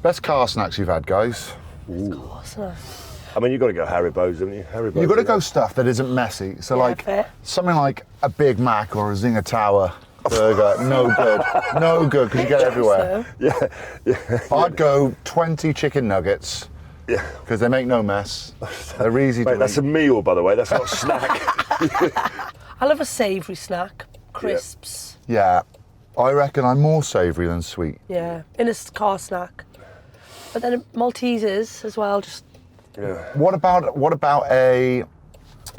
Best car snacks you've had, guys? Car snack. I mean, you've got to go Haribo's, haven't you? Haribo's. You've got to go stuff that isn't messy. So, like, fair. something like a Big Mac or a Zinger Tower burger, no good. No good, because you get it everywhere. Yeah. I'd go 20 chicken nuggets. Yeah. Because they make no mess. They're easy to eat. That's a meal, by the way. That's not a snack. I love a savoury snack. Crisps. Yeah. I reckon I'm more savoury than sweet. Yeah. In a car snack. But then Maltesers as well, just... Yeah. What about a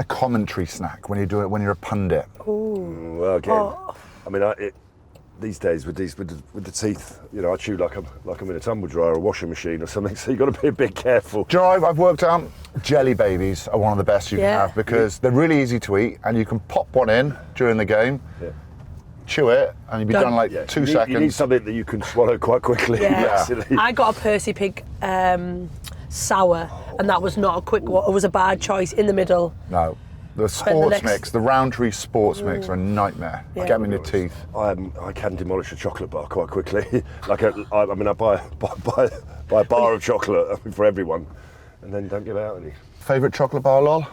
commentary snack when you do it when you're a pundit? Ooh. Well, again, I mean, these days with the teeth, you know, I chew like I'm in a tumble dryer or a washing machine or something. So you've got to be a bit careful. Do you know, I've worked out jelly babies are one of the best you can have because they're really easy to eat and you can pop one in during the game. Yeah. Chew it and you'll be done like 2 seconds. You need something that you can swallow quite quickly. Yeah. I got a Percy Pig sour and that was not a quick one. It was a bad choice in the middle. No. The sports mix, the Roundtree sports mix are a nightmare. Get them in your teeth. I can demolish a chocolate bar quite quickly. I buy a bar of chocolate for everyone and then don't give out any. Favourite chocolate bar, lol?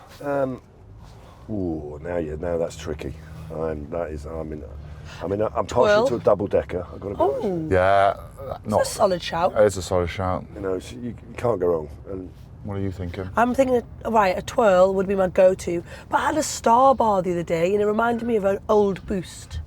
Now that's tricky. I'm partial to a double decker. I've got to be honest. Yeah, It's a solid shout. It's a solid shout. You know, so you can't go wrong. And what are you thinking? I'm thinking, a twirl would be my go-to, but I had a Star Bar the other day and it reminded me of an old Boost.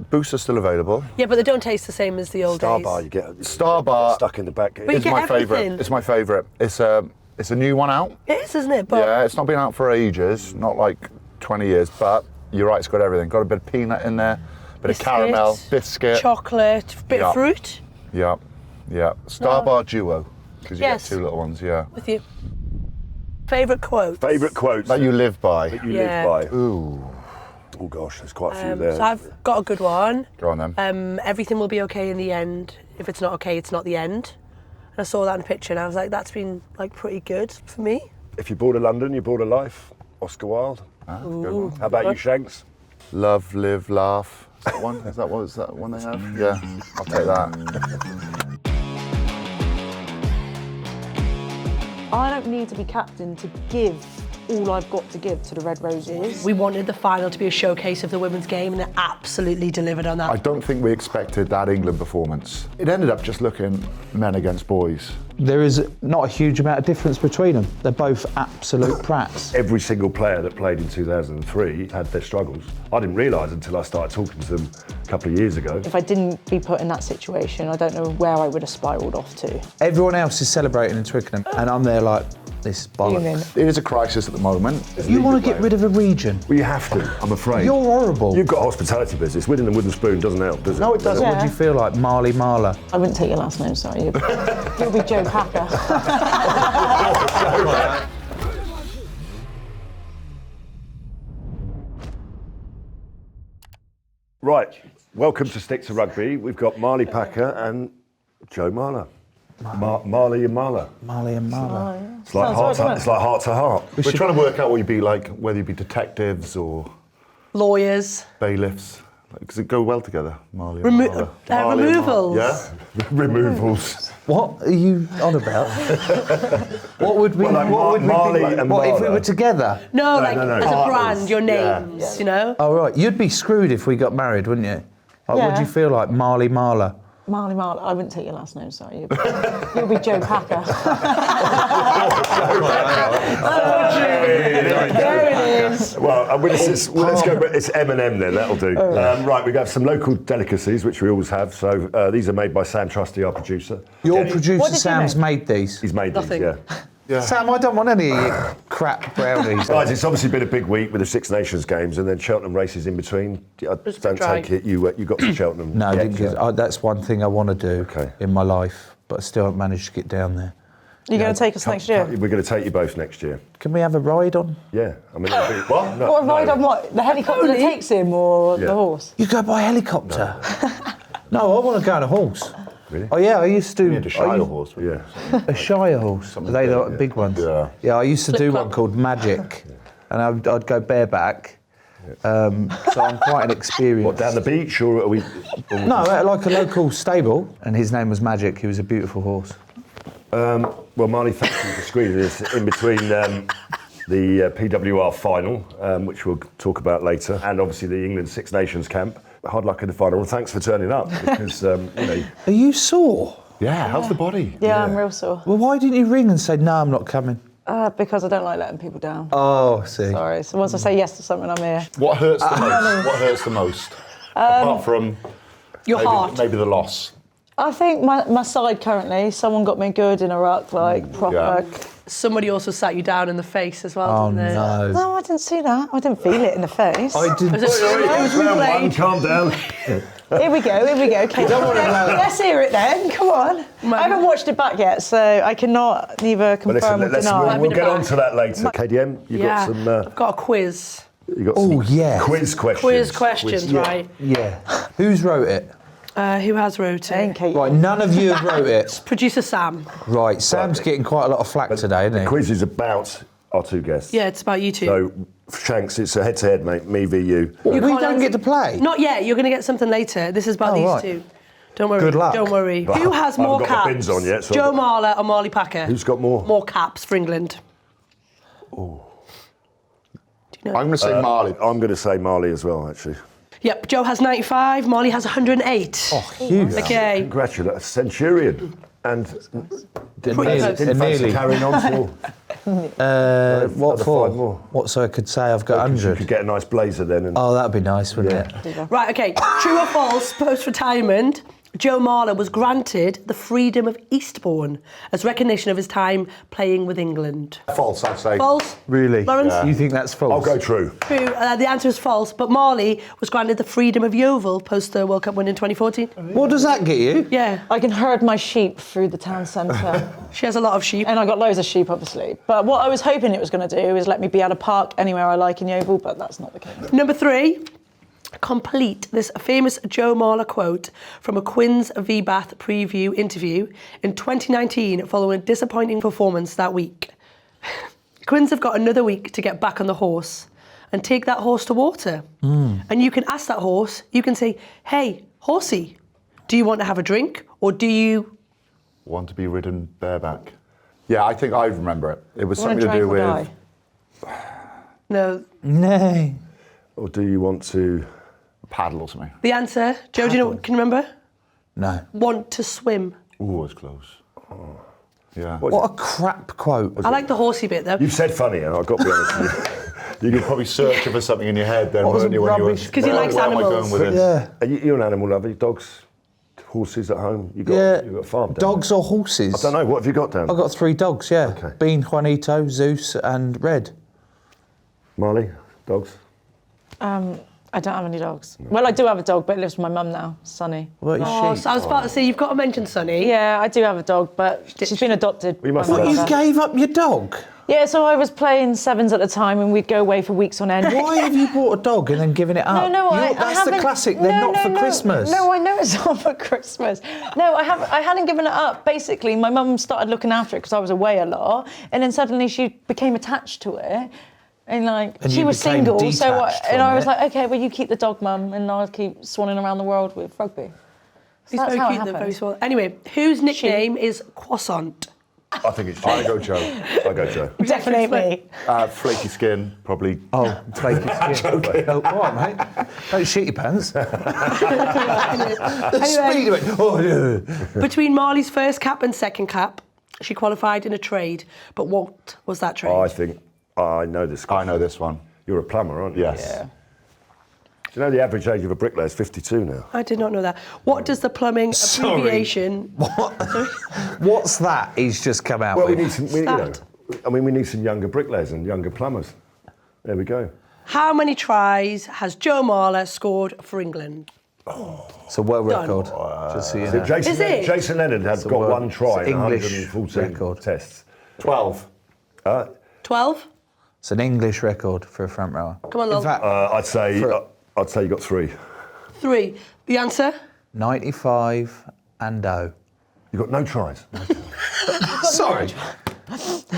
Boosts are still available. Yeah, but they don't taste the same as the old Star days. Bar, you get Star Bar stuck in the back. It's my favourite. It's my favourite. It's a new one out. It is, isn't it? But yeah, it's not been out for ages, not like 20 years, but you're right, it's got everything. Got a bit of peanut in there, bit of caramel, biscuit, chocolate, bit of fruit. Yeah. Star Bar Duo, because you get 2 little ones, With you. Favourite quotes? Favourite quotes that you live by. Live by. Ooh. Oh gosh, there's quite a few there. So I've got a good one. Go on then. Everything will be okay in the end. If it's not okay, it's not the end. And I saw that in a picture and I was like, that's been like pretty good for me. If you bought a London, you bought a life. Oscar Wilde. Good one. How about you, Shanks? Love, live, laugh. Is that one? Is that one they have? Yeah, I'll take that. I don't need to be captain to give all I've got to give to the Red Roses. We wanted the final to be a showcase of the women's game and it absolutely delivered on that. I don't think we expected that England performance. It ended up just looking men against boys. There is not a huge amount of difference between them. They're both absolute prats. Every single player that played in 2003 had their struggles. I didn't realise until I started talking to them a couple of years ago. If I didn't be put in that situation, I don't know where I would have spiralled off to. Everyone else is celebrating in Twickenham, and I'm there like, this is bollocks. It is a crisis at the moment. You want to get rid of a region? Well, you have to, I'm afraid. You're horrible. You've got a hospitality business. Winning the wooden spoon doesn't help, does it? No, it doesn't. What do you feel like, Marlie Marler? I wouldn't take your last name, sorry. You'll be Joe Packer. Right, welcome to Stick to Rugby. We've got Marlie Packer and Joe Marler. Marlie and Marler. Marlie and Marler. It's like heart to heart. We're trying to work out what you'd be like, whether you'd be detectives or lawyers, bailiffs. Does it go well together, Marlie? Removals. Yeah, removals. What are you on about? What would we? Well, what would Marlie we be like? and What if we Marler. were together? No, as a Partners. brand, your names, you know? Oh right, you'd be screwed if we got married, wouldn't you? Like, Would you feel like Marlie Marler? Marlie Marler. I wouldn't take your last name, sorry. You'll be Joe Packer. There it is. Well, let's go. It's M&M then. That'll do. Right, we got some local delicacies, which we always have. So these are made by Sam Trusty, our producer. Your producer Sam's made these. He's made Nothing. these. Yeah. Sam, I don't want any of your crap brownies. Guys, it's obviously been a big week with the Six Nations games and then Cheltenham races in between. I don't take it. You got to Cheltenham. No, yet, because that's one thing I want to do in my life, but I still haven't managed to get down there. You're going to take us next year? We're going to take you both next year. Can we have a ride on? Yeah. I mean, what? No, What a ride on what? The helicopter that takes him or the horse? You go by helicopter? No, I want to go on a horse. Really? Oh yeah, I used to. You need a Shire horse. Yeah. A Shire horse. Are they the big ones? Yeah. Yeah, I used to do one called Magic, and I'd go bareback, So I'm quite an experienced. What, down the beach, or are we? No, at like a local stable, and his name was Magic. He was a beautiful horse. Well, Marlie, thank you for squeezing this in between the PWR final, which we'll talk about later, and obviously the England Six Nations camp. Hard luck in the final. Well, thanks for turning up, because, you know... Are you sore? Yeah, how's the body? Yeah, I'm real sore. Well, why didn't you ring and say, no, I'm not coming? Because I don't like letting people down. Oh, see. Sorry. So once I say yes to something, I'm here. What hurts the most? What hurts the most? Apart from Your heart. maybe the loss. I think my side currently, someone got me good in a ruck, like proper. Yeah. Somebody also sat you down in the face as well, Oh, didn't they? no. No, I didn't see that. I didn't feel it in the face. I did. Was it Round one, replayed? calm down. Here we go. Okay, let's hear it then. Come on. I haven't watched it back yet, so I cannot neither Well, confirm or deny. we'll get on to that later. KDM, you've got some... I've got a quiz. you got Oh, some yeah. quiz questions. Quiz questions, right? Yeah. Who's wrote it? Who has wrote Ain't it? Kate. Right, none of you have wrote it. Producer Sam. Right, Sam's getting quite a lot of flack today, isn't he? The quiz is about our two guests. Yeah, it's about you two. So, Shanks, it's a head-to-head, mate. Me v you. We can't don't answer- get to play. Not yet. You're going to get something later. This is about Oh, these right. two. Don't worry. Good luck. Don't worry. But Who has I more haven't got caps? my bins on yet, so Joe I've Marler or Marlie Packer? Who's got more? More caps for England. I'm going to say Marley. I'm going to say Marlie as well, actually. Yep. Joe has 95. Marlie has 108. Oh, huge. Okay. Congratulations, Centurion. And Pretty close. didn't fancy Nearly. carrying on for... What another for? 5 more. What, so I could say I've got You 100? could get a nice blazer then. And Oh, that'd be nice, wouldn't it? Right. Okay. True or false? Post-retirement, Joe Marler was granted the freedom of Eastbourne as recognition of his time playing with England. False, I'd say. False. Really? Lawrence? You think that's false? I'll go true. True. The answer is false. But Marlie was granted the freedom of Yeovil post the World Cup win in 2014. What does that get you? Yeah. I can herd my sheep through the town centre. She has a lot of sheep. And I got loads of sheep, obviously. But what I was hoping it was going to do is let me be able to park anywhere I like in Yeovil, but that's not the case. Number 3. Complete this famous Joe Marler quote from a Quins v Bath preview interview in 2019 following a disappointing performance that week. Quins have got another week to get back on the horse and take that horse to water. And you can ask that horse, you can say, hey, horsey, do you want to have a drink or do you... Want to be ridden bareback. Yeah, I think I remember it. It was Want something to do with... No. Nay. Or do you want to... paddle or something. The answer, Joe, do you know, can you remember? No. Want to swim. Ooh, it's close. Yeah. What a crap quote. I like the horsey bit though. You've said funny, and I've got to be honest with you. You could probably search for something in your head then, What was weren't you, when you were... rubbish? 'Cause he likes where am I animals. going with this? Yeah. You're an animal lover. Dogs, horses at home. You've got a farm down Dogs or horses? there. I don't know. What have you got down? I've got 3 dogs, yeah. Okay. Bean, Juanito, Zeus and Red. Marlie, dogs. I don't have any dogs. Well, I do have a dog, but it lives with my mum now, Sunny. What is Oh, she? so I was about to say, you've got to mention Sonny. Yeah, I do have a dog, but she's been adopted. We must by my have- You mother. gave up your dog? Yeah, so I was playing sevens at the time and we'd go away for weeks on end. Why have you bought a dog and then given it up? I That's the haven't. classic, they're not for Christmas. No, I know it's not for Christmas. No, I hadn't given it up. Basically, my mum started looking after it because I was away a lot, and then suddenly she became attached to it. And And she you was became single, detached from I was it. like, okay, well you keep the dog, mum, and I'll keep swanning around the world with Rugby. So He's that's very how it cute, though, happened. very small. Anyway, whose nickname is Croissant? I think it's I go Joe. I go Joe. Definitely me. Flaky skin, probably. Oh, flaky skin. Oh, all right, mate. Don't shit your pants. Speed of it. Oh, yeah. Between Marley's first cap and second cap, she qualified in a trade. But what was that trade? I think I know this. I know this one. You're a plumber, aren't you? Yes. Yeah. Do you know the average age of a bricklayer is 52 now? I did not know that. What does the plumbing Sorry. abbreviation... What's that he's just come out Well, we with? need some. We need some younger bricklayers and younger plumbers. There we go. How many tries has Joe Marler scored for England? It's a world Done. record. Just so you So know. Jason, Is it? Jason Leonard has got word- one try it's in English 114 record. tests. 12. 12? It's an English record for a front rower. Come on, In Lol. fact, I'd say you got 3. 3. The answer? 95 and 0. You got no tries. Sorry.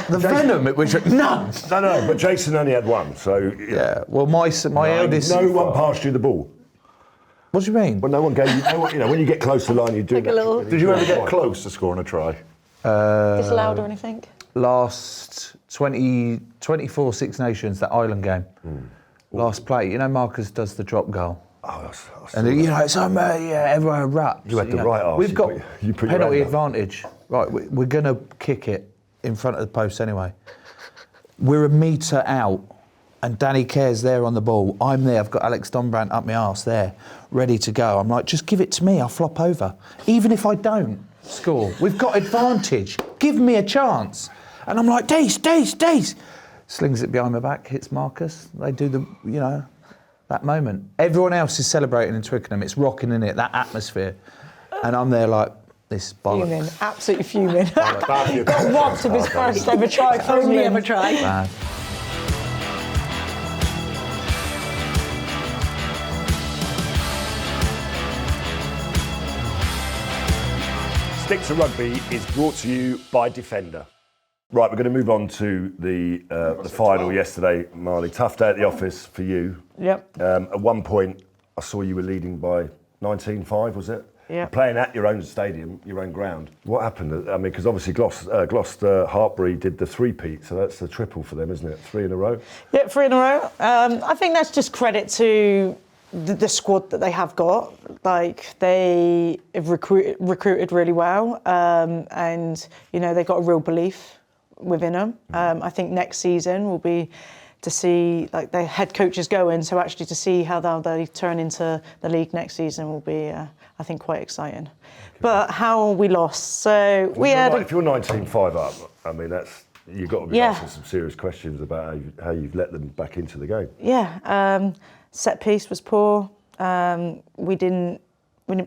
The venom, it was no. No, but Jason only had one, so... Yeah, well, my eldest... No one passed you the ball. What do you mean? Well, no one gave you... when you get close to the line, you do Like a little- Did you ever get close to scoring a try? Disallowed or anything? Last 24 Six Nations, that Ireland game. Last play. You know, Marcus does the drop goal. Oh, And it's everyone erupts. You had the right arse. We've got you put your penalty hand up. advantage. Right, we're going to kick it in front of the post anyway. We're a metre out, and Danny Care's there on the ball. I'm there. I've got Alex Donbrandt up my arse there, ready to go. I'm like, just give it to me. I'll flop over. Even if I don't score, we've got advantage. Give me a chance. And I'm like, Dace. Slings it behind my back, hits Marcus. They do that moment. Everyone else is celebrating in Twickenham. It's rocking in it, that atmosphere. And I'm there like, this bollocks. Fuming, absolutely fuming. Got robbed of his first ever try. Only ever try. Bad. Stick to Rugby is brought to you by Defender. Right, we're going to move on to the final yesterday, Marlie. Tough day at the office for you. Yep. At one point, I saw you were leading by 19-5, was it? Yeah. Playing at your own stadium, your own ground. What happened? I mean, because obviously Gloucester Hartbury did the three-peat, so that's the triple for them, isn't it? 3 in a row? Yeah, 3 in a row. I think that's just credit to the squad that they have got. Like, they have recruited really well, and, they've got a real belief within them. I think next season will be to see like the head coaches going, so actually to see how they turn into the league next season will be, I think, quite exciting. Okay. But how we lost? So we had. If you're 19-5 up, I mean you've got to be asking some serious questions about how you've let them back into the game. Yeah, set piece was poor. We didn't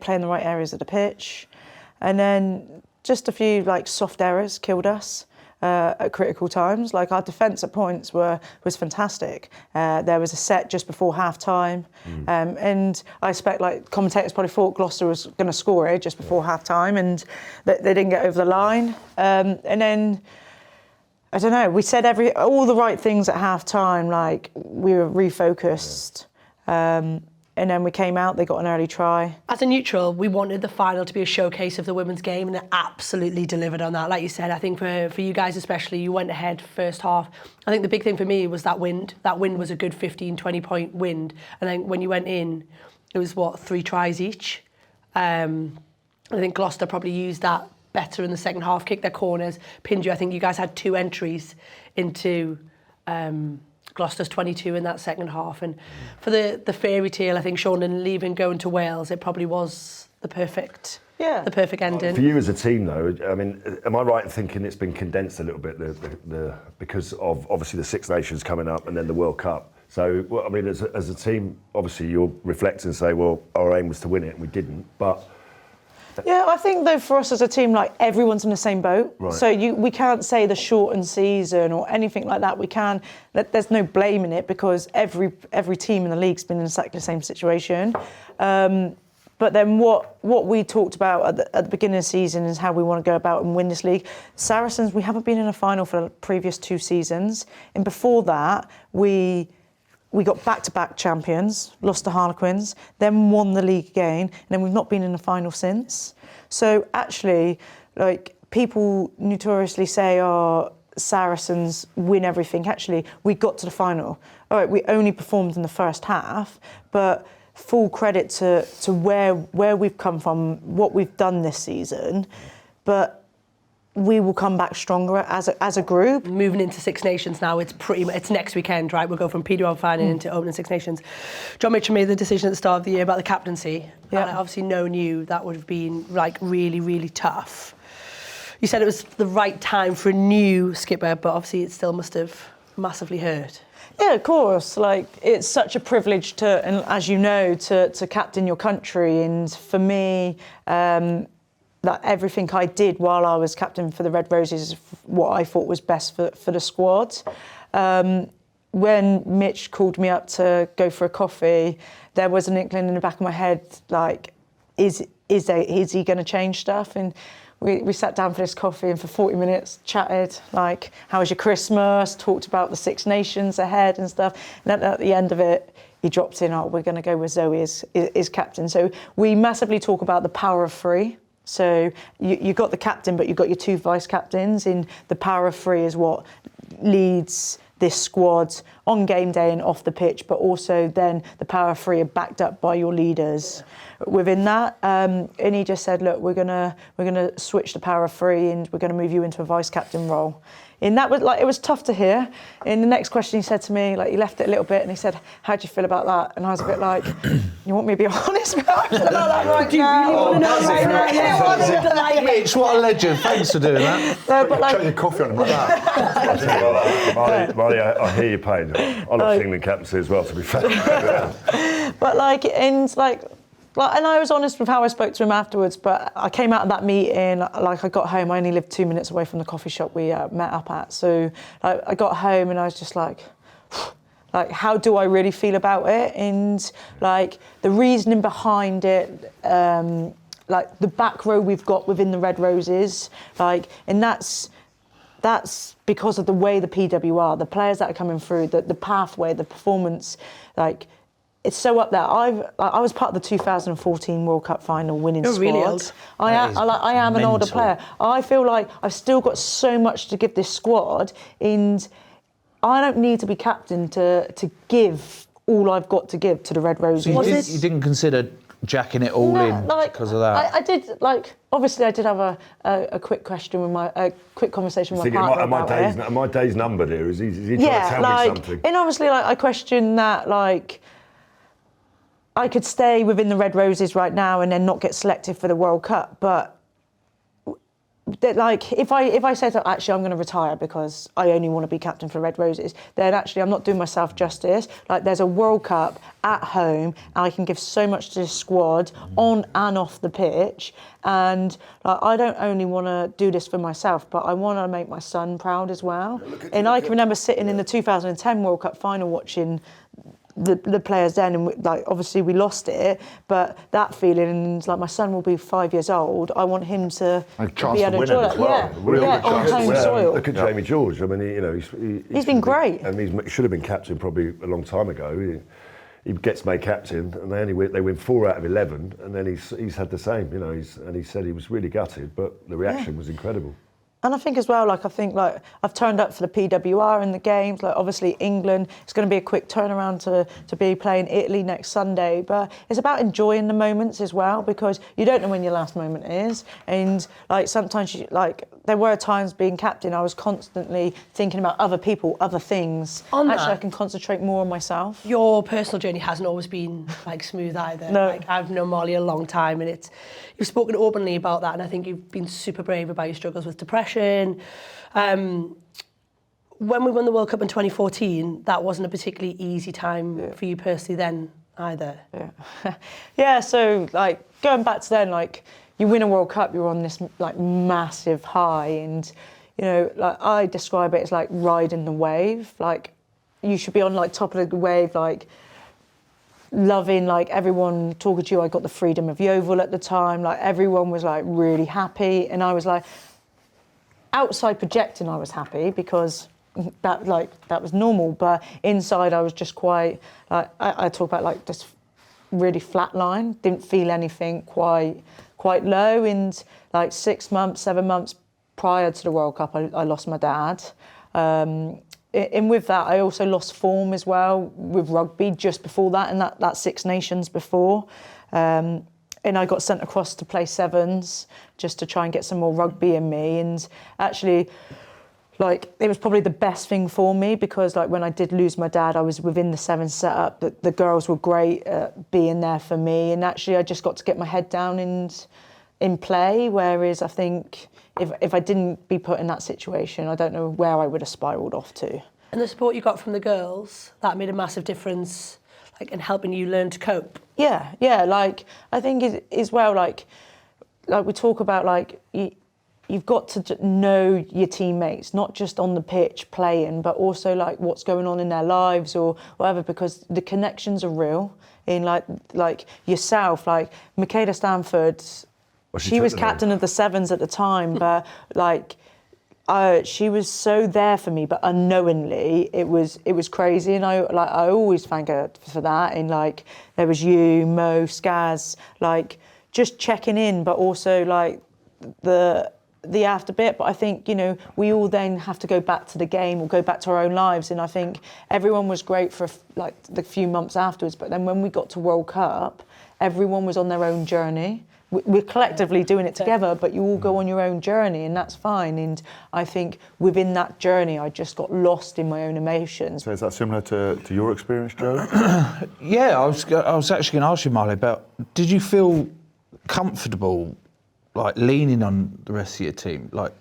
play in the right areas of the pitch, and then just a few like soft errors killed us. At critical times, like our defence at points was fantastic. There was a set just before half time, and I expect like commentators probably thought Gloucester was going to score it just before half time, and they didn't get over the line. And then I don't know. We said all the right things at half time, like we were refocused. And then we came out, they got an early try. As a neutral, we wanted the final to be a showcase of the women's game, and it absolutely delivered on that. Like you said, I think for you guys especially, you went ahead first half. I think the big thing for me was that wind. That wind was a good 15, 20-point wind. And then when you went in, it was, 3 tries each. I think Gloucester probably used that better in the second half, kicked their corners, pinned you. I think you guys had 2 entries into... Gloucester's 22 in that second half, and for the fairy tale, I think Sean leaving, going to Wales, it probably was the perfect ending. For you as a team, though, I mean, am I right in thinking it's been condensed a little bit, because of obviously the Six Nations coming up and then the World Cup? So, I mean, as a team, obviously you'll reflect and say, well, our aim was to win it, and we didn't, but. Yeah, I think though for us as a team, like everyone's in the same boat. Right. So we can't say the shortened season or anything like that. There's no blame in it because every team in the league's been in exactly the same situation. But then what we talked about at the beginning of the season is how we want to go about and win this league. Saracens, we haven't been in a final for the previous 2 seasons, and before that we got back-to-back champions, lost to Harlequins, then won the league again, and then we've not been in the final since. So actually, like, people notoriously say, Saracens win everything. Actually, we got to the final. All right, we only performed in the first half, but full credit to where we've come from, what we've done this season, but we will come back stronger as a group. Moving into Six Nations now, it's next weekend, right? We'll go from PWL final into opening Six Nations. John Mitchell made the decision at the start of the year about the captaincy. Yeah. And obviously knowing you, that would have been like really, really tough. You said it was the right time for a new skipper, but obviously it still must have massively hurt. Yeah, of course. Like, it's such a privilege to, and as you know, to captain your country. And for me, that everything I did while I was captain for the Red Roses is what I thought was best for the squad. When Mitch called me up to go for a coffee, there was an inkling in the back of my head, like, is he going to change stuff? And we sat down for this coffee and for 40 minutes chatted, like, how was your Christmas, talked about the Six Nations ahead and stuff. And then at the end of it, he dropped in, we're going to go with Zoe as captain. So we massively talk about the power of three. So you got the captain, but you've got your two vice captains. And the power of three is what leads this squad on game day and off the pitch, but also then the power of three are backed up by your leaders within that. And he just said, look, we're gonna switch the power of three and we're gonna move you into a vice captain role. And that was like, it was tough to hear. In the next question he said to me, like, he left it a little bit and he said, how do you feel about that? And I was a bit like, you want me to be honest with how I feel about that right Do you now? really want to know right now? Mitch, what a legend. Thanks for doing that. No, but like, Chuck your coffee on him like that. Marlie, I hear your pain. I love England captaincy as well, to be fair. but like, and like, and I was honest with how I spoke to him afterwards, but I came out of that meeting, like I got home, I only lived 2 minutes away from the coffee shop we met up at. So like, I got home and I was just like, how do I really feel about it? And like the reasoning behind it, like the back row we've got within the Red Roses, like, and that's because of the way the PWR, the players that are coming through, the pathway, the performance, like, it's so up there. I was part of the 2014 World Cup final winning squad. Really old. I am an older mental. player. I feel like I've still got so much to give this squad, and I don't need to be captain to give all I've got to give to the Red Roses. So you didn't consider jacking it all in because of that? I did, like, obviously I did have a quick question with a quick conversation with my partner about it. Are my days numbered here? Is he trying Yeah, to tell like, me something? and obviously, like, I question that, like, I could stay within the Red Roses right now and then not get selected for the World Cup, but like if I said actually I'm going to retire because I only want to be captain for Red Roses, then actually I'm not doing myself justice. Like, there's a World Cup at home and I can give so much to this squad on and off the pitch, and like, I don't only want to do this for myself, but I want to make my son proud as well. And I can remember sitting in the 2010 World Cup final watching the players then, and like obviously we lost it, but that feeling, like, my son will be 5 years old. I want him to A chance be to able win to it enjoy as that. well. Yeah, on home soil. Look at Jamie George. I mean, He's been great. And he should have been captain probably a long time ago. He gets made captain, and they win 4 out of 11, and then he's had the same. And he said he was really gutted, but the reaction was incredible. And I think as well, like, I've turned up for the PWR in the games. Like, obviously England, it's going to be a quick turnaround to be playing Italy next Sunday. But it's about enjoying the moments as well, because you don't know when your last moment is. And like, sometimes there were times being captain, I was constantly thinking about other people, other things. Actually, I can concentrate more on myself. Your personal journey hasn't always been like smooth either. No. Like, I've known Marlie a long time, and you've spoken openly about that, and I think you've been super brave about your struggles with depression. When we won the World Cup in 2014, that wasn't a particularly easy time for you personally then either. Yeah. Yeah, so like going back to then, like, you win a World Cup, you're on this like massive high, and like, I describe it as like riding the wave. Like, you should be on like top of the wave, like loving, like, everyone talking to you. I got the freedom of Yeovil at the time, like everyone was like really happy, and I was like, outside projecting I was happy because that was normal, but inside I was just quite, like, I talk about like just really flat line, didn't feel anything, quite low. And like 6 months, 7 months prior to the World Cup, I lost my dad. And with that, I also lost form as well with rugby just before that, and that Six Nations before. And I got sent across to play sevens just to try and get some more rugby in me. And actually, like, it was probably the best thing for me, because like when I did lose my dad, I was within the sevens setup. The girls were great at being there for me. And actually, I just got to get my head down and in play. Whereas I think if I didn't be put in that situation, I don't know where I would have spiralled off to. And the support you got from the girls, that made a massive difference, like, in helping you learn to cope. Yeah. Like, I think as well, like we talk about, like, you've got to know your teammates, not just on the pitch playing, but also like what's going on in their lives or whatever, because the connections are real. In like yourself, like Michaela Stanford, She was captain of the sevens at the time, but like, she was so there for me, but unknowingly, it was crazy, and I always thank her for that. And like, there was you, Mo, Skaz, like just checking in, but also like the after bit. But I think, you know, we all then have to go back to the game or go back to our own lives, and I think everyone was great for like the few months afterwards. But then when we got to World Cup, everyone was on their own journey. We're collectively doing it together, but you all go on your own journey, and that's fine. And I think within that journey, I just got lost in my own emotions. So is that similar to your experience, Joe? Yeah, I was actually going to ask you, Marlie, about, did you feel comfortable, like leaning on the rest of your team, like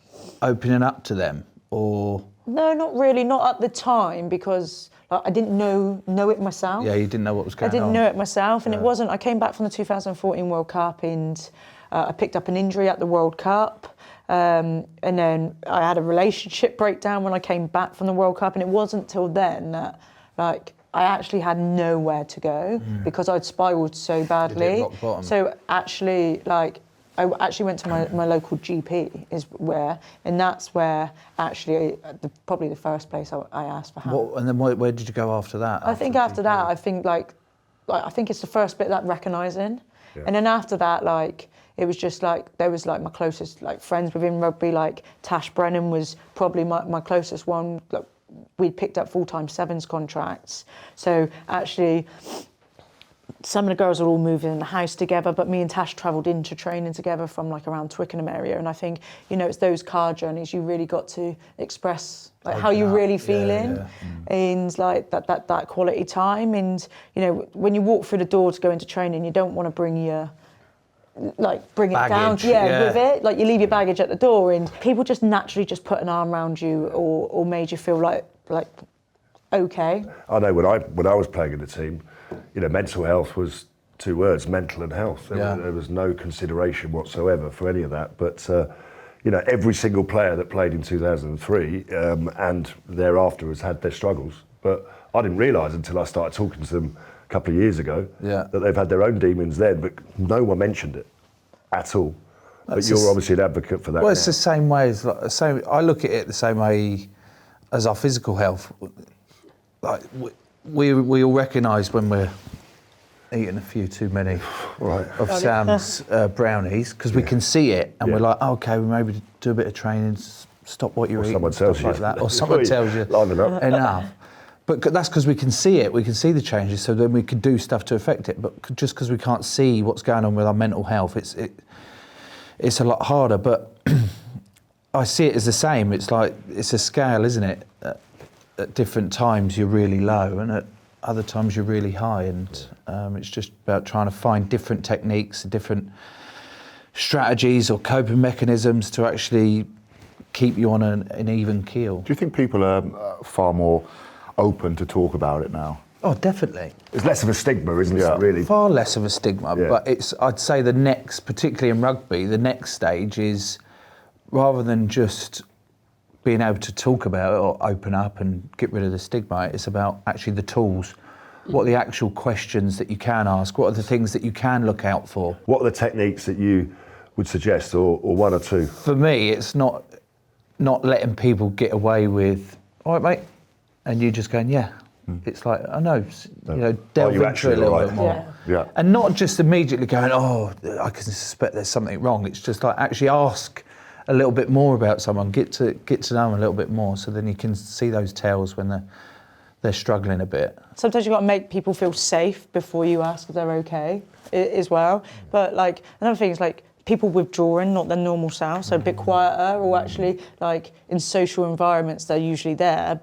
opening up to them, or? No, not really, not at the time, because I didn't know it myself. Yeah, you didn't know what was going on. I didn't know it myself, and it wasn't. I came back from the 2014 World Cup, and I picked up an injury at the World Cup, and then I had a relationship breakdown when I came back from the World Cup, and it wasn't till then that, like, I actually had nowhere to go because I'd spiralled so badly. You hit rock bottom. So actually, like, I actually went to my local GP, and that's where actually probably the first place I asked for help. And then where did you go after that? I think after that, I think I think it's the first bit, that recognising, and then after that, like, it was just like there was like my closest like friends within rugby, like Tash Brennan was probably my closest one. Like, we'd picked up full-time sevens contracts, so actually, some of the girls are all moving in the house together, but me and Tash travelled into training together from like around Twickenham area. And I think, you know, it's those car journeys you really got to express like how you're really feeling, and like that quality time. And, you know, when you walk through the door to go into training, you don't want to bring your bring baggage, it down with it. Like, you leave your baggage at the door, and people just naturally just put an arm around you or made you feel like okay. I know when I was playing in the team, you know, mental health was 2 words: mental and health. There was no consideration whatsoever for any of that. But you know, every single player that played in 2003 and thereafter has had their struggles. But I didn't realise until I started talking to them a couple of years ago that they've had their own demons then, but no one mentioned it at all. But you're obviously an advocate for that. Well, it's the same way as I look at it the same way as our physical health. Like, we all recognise when we're eating a few too many of Sam's brownies, because we can see it, and we're like, oh, okay, we maybe do a bit of training, stop what you're eating, someone tells you like that, or someone tells you enough. But that's because we can see it, we can see the changes, so then we can do stuff to affect it. But just because we can't see what's going on with our mental health, it's a lot harder. But I see it as the same. It's like, it's a scale, isn't it? At different times you're really low, and at other times you're really high, and it's just about trying to find different techniques, different strategies or coping mechanisms to actually keep you on an even keel. Do you think people are far more open to talk about it now? Oh, definitely. There's less of a stigma, isn't it, really? Far less of a stigma, but I'd say the next, particularly in rugby, the next stage is, rather than just being able to talk about it or open up and get rid of the stigma, it's about actually the tools. What are the actual questions that you can ask? What are the things that you can look out for? What are the techniques that you would suggest, or one or two? For me, it's not letting people get away with, all right, mate, and you just going, yeah. It's like, I know, you know, delve into it a little bit more. Yeah. And not just immediately going, oh, I can suspect there's something wrong. It's just like, actually ask a little bit more about someone, get to know them a little bit more, so then you can see those tells when they're struggling a bit. Sometimes you've got to make people feel safe before you ask if they're okay as well. But like, another thing is like, people withdrawing, not their normal self, so a bit quieter, or actually like in social environments they're usually there,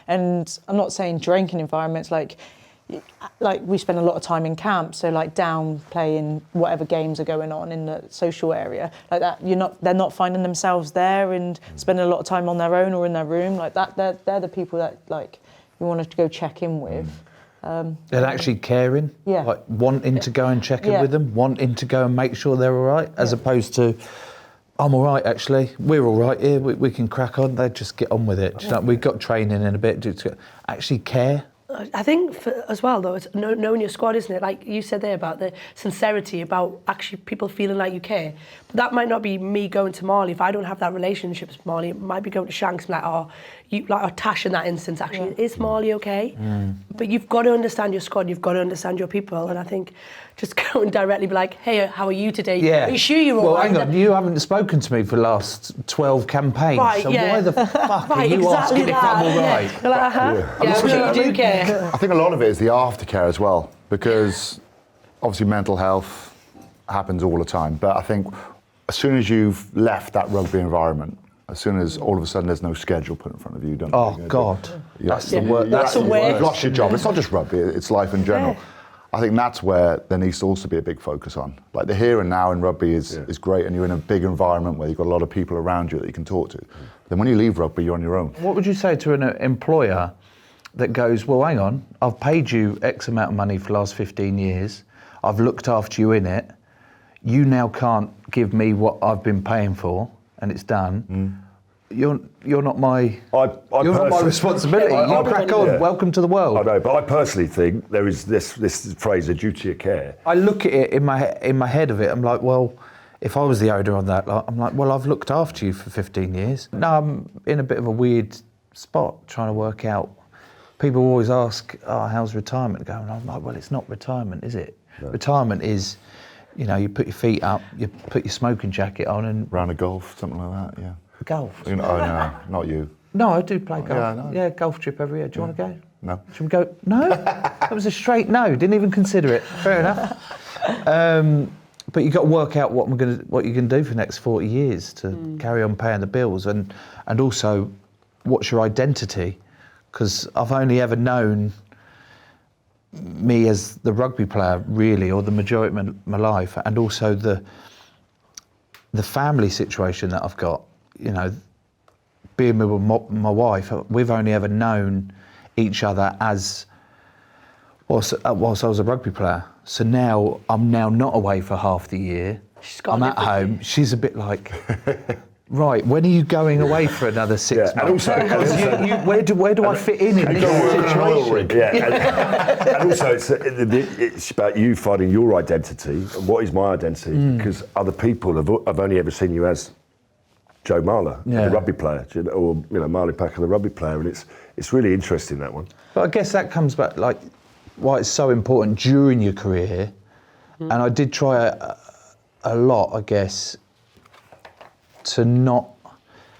and I'm not saying drinking environments, like we spend a lot of time in camp, so like down playing whatever games are going on in the social area, like that, they're not finding themselves there and spending a lot of time on their own or in their room, like that, they're the people that like you want to go check in with. And actually caring, like wanting to go and check in with them, wanting to go and make sure they're all right, as opposed to, I'm all right, actually, we're all right here, we can crack on, they just get on with it. We've got training in a bit, actually care I think as well though, it's knowing your squad, isn't it? Like you said there about the sincerity, about actually people feeling like you care. But that might not be me going to Marlie. If I don't have that relationship with Marlie, it might be going to Shanks and or Tash in that instance, actually, is Marlie okay? But you've got to understand your squad, you've got to understand your people. And I think just go and directly be like, hey, how are you today? Yeah. Are you sure you're all right? Well, hang on, you haven't spoken to me for the last 12 campaigns. Right, so yeah. why the fuck are you exactly asking if I'm all right? Yeah. You're like, I'm sure you do care. I think a lot of it is the aftercare as well, because obviously mental health happens all the time. But I think as soon as you've left that rugby environment, as soon as all of a sudden there's no schedule put in front of you, don't Oh, God. That's the word. That's the way. You've lost your job. It's not just rugby, it's life in general. Yeah. I think that's where there needs to also be a big focus on. Like the here and now in rugby is great, and you're in a big environment where you've got a lot of people around you that you can talk to. Then when you leave rugby, you're on your own. What would you say to an employer that goes, well, hang on, I've paid you X amount of money for the last 15 years, I've looked after you in it, you now can't give me what I've been paying for, and it's done. You're not my you're not my responsibility. You crack on. Yeah. Welcome to the world. I know, but I personally think there is this phrase, a duty of care. I look at it in my head of it. I'm like, well, if I was the owner of that, I'm like, well, I've looked after you for 15 years. Now I'm in a bit of a weird spot trying to work out. People always ask, oh, how's retirement going? I'm like, well, it's not retirement, is it? No. Retirement is, you know, you put your feet up, you put your smoking jacket on and... Round of golf, something like that, yeah. Golf? Oh, no, not you. No, I do play golf. Yeah, no. Yeah, golf trip every year. Do you want to go? No. Should we go? No? That was a straight no. Didn't even consider it. Fair enough. But you've got to work out what you can do for the next 40 years to carry on paying the bills, and also what's your identity? Because I've only ever known me as the rugby player, really, or the majority of my life, and also the family situation that I've got. You know, being with my wife, we've only ever known each other as whilst I was a rugby player. So now I'm not away for half the year. I'm at home. She's a bit like, right, when are you going away for another 6 months? And also, where do I fit in this situation? Yeah, and also it's about you finding your identity. And what is my identity? Because other people have only ever seen you as Joe Marler, the rugby player, or Marlie Packer, the rugby player, and it's really interesting, that one. But I guess that comes back like why it's so important during your career, and I did try a lot, I guess, to not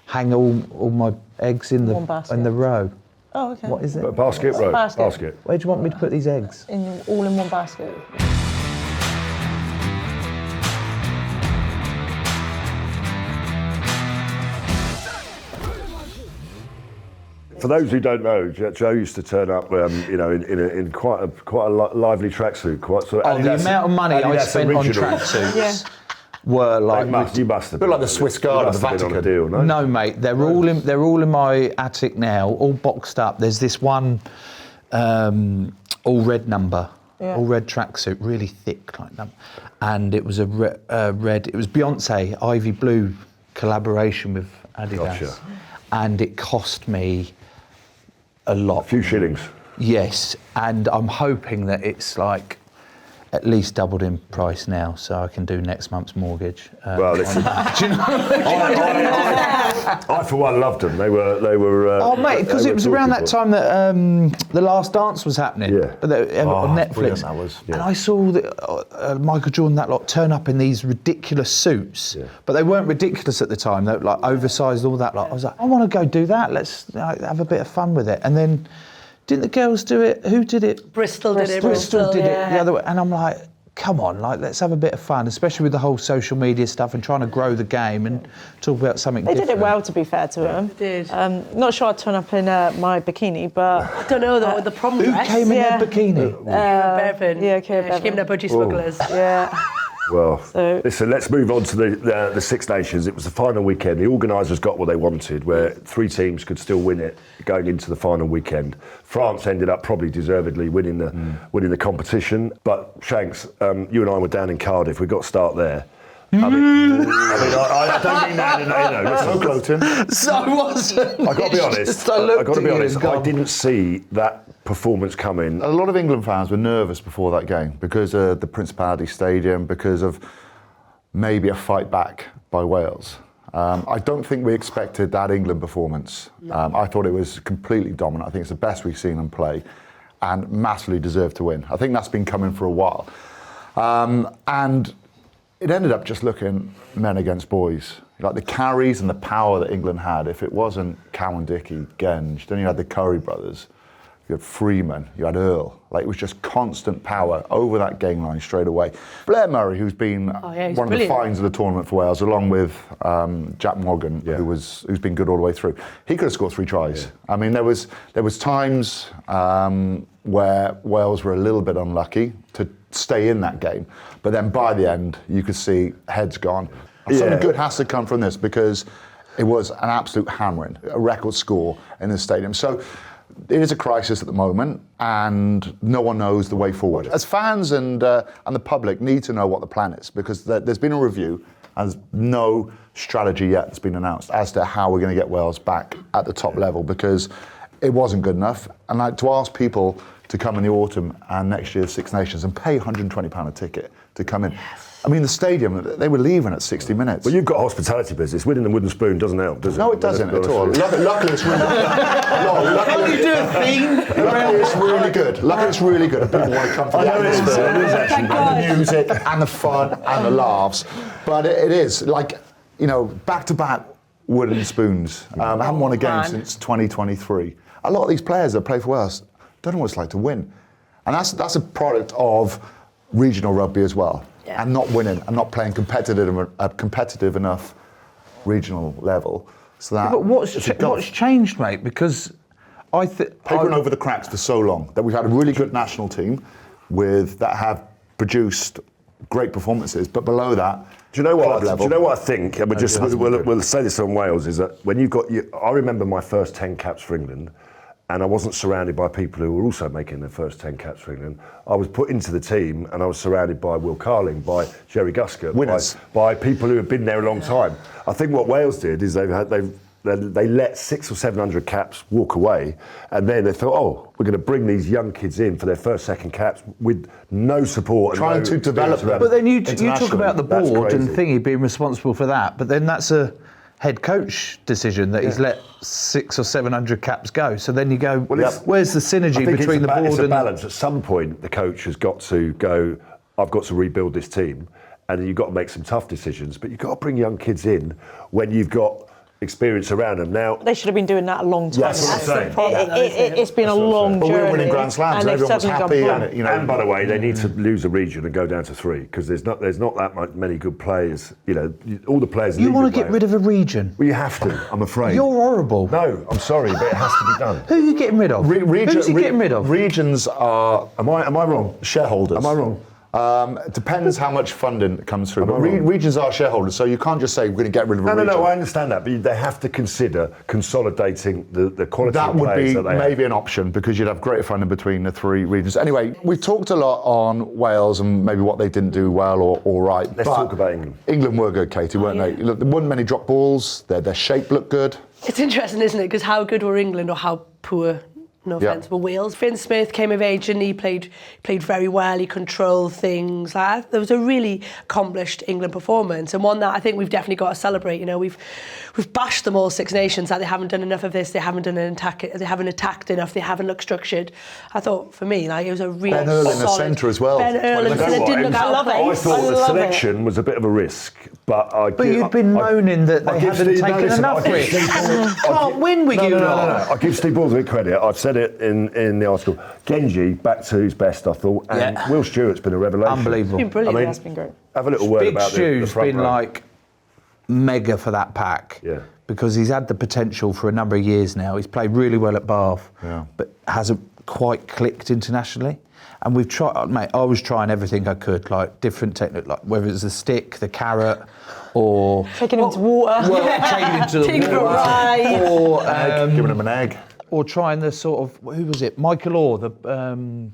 hang all my eggs in the row. Oh, okay. What is it? Basket, row. Basket. Where do you want me to put these eggs? All in one basket. For those who don't know, Joe used to turn up, in quite a lively tracksuit. The amount of money I spent on tracksuits were like you must have been like the Swiss Guard of the Vatican. On a deal, no? No, mate. They're all in my attic now, all boxed up. There's this one all red number, all red tracksuit, really thick like number, and it was a red. It was Beyonce Ivy Blue collaboration with Adidas, and it cost me a lot. A few shillings. Yes, and I'm hoping that it's like at least doubled in price now, so I can do next month's mortgage. Well, listen, I for one loved them. They were. Oh, mate, because it was around that time that The Last Dance was happening. Yeah. On Netflix. That was. And I saw Michael Jordan, that lot, turn up in these ridiculous suits, but they weren't ridiculous at the time. They were like oversized, all that lot. I was like, I want to go do that. Let's have a bit of fun with it. And then. Didn't the girls do it? Who did it? Bristol did it. Bristol did it the other way. And I'm like, come on, let's have a bit of fun, especially with the whole social media stuff and trying to grow the game and talk about something different. They did it well, to be fair to them. They did. Not sure I'd turn up in my bikini, but... I don't know, though, with the prom Who dress. came in their bikini? Bevan. Yeah, okay, Bevan. She came in her budgie smugglers. Yeah. Well, listen, let's move on to the Six Nations. It was the final weekend. The organisers got what they wanted, where 3 teams could still win it going into the final weekend. France ended up probably deservedly winning the competition. But Shanks, you and I were down in Cardiff. We got to start there. I don't mean that. No gloating. So I wasn't. I got to be honest. I didn't see that performance coming. A lot of England fans were nervous before that game because of the Principality Stadium, because of maybe a fight back by Wales. I don't think we expected that England performance. I thought it was completely dominant. I think it's the best we've seen them play and massively deserved to win. I think that's been coming for a while. And it ended up just looking men against boys. Like the carries and the power that England had, if it wasn't Cowan, Dickey, Genge, then you had the Curry brothers, you had Freeman, you had Earl. Like it was just constant power over that game line straight away. Blair Murray, who's been one of the finds of the tournament for Wales, along with Jack Morgan, who's been good all the way through. He could have scored 3 tries. Yeah. I mean, there was times where Wales were a little bit unlucky to stay in that game, but then by the end, you could see heads gone. Something good has to come from this because it was an absolute hammering, a record score in the stadium. So it is a crisis at the moment, and no one knows the way forward. As fans and the public need to know what the plan is, because there's been a review and there's no strategy yet that's been announced as to how we're going to get Wales back at the top level, because it wasn't good enough. And like to ask people to come in the autumn and next year's Six Nations and pay £120 a ticket to come in. Yes. I mean, the stadium, they were leaving at 60 minutes. Well, you've got a hospitality business. Winning the wooden spoon doesn't help, does it? No, it doesn't at all. Luckily, it's really good. Luckily, you do a theme. Luckily, it's really good. Luckily, it's really good. And people want to come for the atmosphere and the music and the fun and the laughs. But it is, like, you know, back-to-back wooden spoons. I haven't won a game since 2023. A lot of these players that play for Wales don't know what it's like to win. And that's a product of regional rugby as well. Yeah. And not winning and not playing competitive enough regional level. So that. But what's changed, mate? Because I think papering over the cracks for so long that we've had a really good national team that have produced great performances, but below that, do you know what? Do you know what I think? And we'll say this on Wales is that when you've got I remember my first 10 caps for England. And I wasn't surrounded by people who were also making their first 10 caps for England. I was put into the team and I was surrounded by Will Carling, by Jerry Guscott, by people who had been there a long time. I think what Wales did is they let 600 or 700 caps walk away, and then they thought, oh, we're going to bring these young kids in for their first, second caps with no support. Trying to develop them. But then you talk about the board and thingy being responsible for that, but then that's a head coach decision that he's let 600 or 700 caps go. So then you go, where's the synergy between the board and... It's a balance. At some point, the coach has got to go, I've got to rebuild this team, and you've got to make some tough decisions, but you've got to bring young kids in when you've got experience around them. Now they should have been doing that a long time. That's what I'm saying. It's been a long journey. But we were winning Grand Slams and everyone was happy. And by the way, they need to lose a region and go down to 3 because there's not that many good players. You know, all the players. You want to get rid of a region? Well, you have to. I'm afraid. You're horrible. No, I'm sorry, but it has to be done. Who are you getting rid of? Who's he getting rid of? Regions are. Am I wrong? Shareholders. Am I wrong? It depends how much funding comes through. But regions are shareholders, so you can't just say we're going to get rid of a region. No, I understand that, but they have to consider consolidating the quality of players that they have. That would be maybe an option because you'd have greater funding between the 3 regions. Anyway, we've talked a lot on Wales and maybe what they didn't do well or right. Let's talk about England. England were good, Katy, weren't they? Look, there weren't many drop balls. Their shape looked good. It's interesting, isn't it? Because how good were England or how poor? No offence, but Wales. Finn Smith came of age and he played very well. He controlled things. There was a really accomplished England performance, and one that I think we've definitely got to celebrate. You know, we've bashed them all Six Nations that they haven't done enough of this. They haven't attacked enough. They haven't looked structured. I thought for me, it was a really Ben Earl in the centre as well. Ben Earl in the centre didn't look out of place. I thought the selection was a bit of a risk, but you've been moaning that they haven't taken enough risks. Can't win with you. No. I give Steve Borthwick credit. I've said it in the article. Genji back to his best, I thought, and Will Stewart's been a revelation. Unbelievable. He's been brilliant. That's been great. Have a little word Big about the front been row. like mega for that pack. Yeah. Because he's had the potential for a number of years now. He's played really well at Bath, but hasn't quite clicked internationally. And we've tried, mate. I was trying everything I could, like different technique, like whether it's the stick, the carrot, or taking him to water, taking him to the water, or giving him an egg. Or trying the sort of, who was it? Michael Orr, the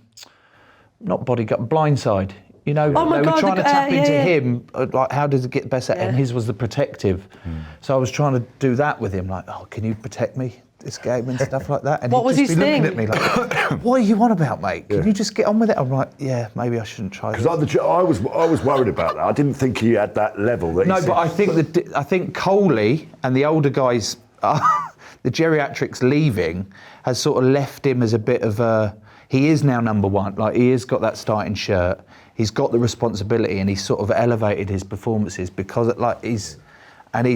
not bodyguard, blindside. You know, Oh my they were God, trying to tap yeah, into yeah. him, like how does it get better? Yeah. And his was the protective. So I was trying to do that with him, like, oh, can you protect me this game and stuff like that? And What he'd was just his be looking thing? at me like, what are you on about, mate? Can you just get on with it? I'm like, yeah, maybe I shouldn't try this. Because I was worried about that. I didn't think he had that level. That No, but I think Coley and the older guys, the geriatrics leaving, has sort of left him as a bit of a. He is now number one. Like he has got that starting shirt. He's got the responsibility, and he's sort of elevated his performances because he's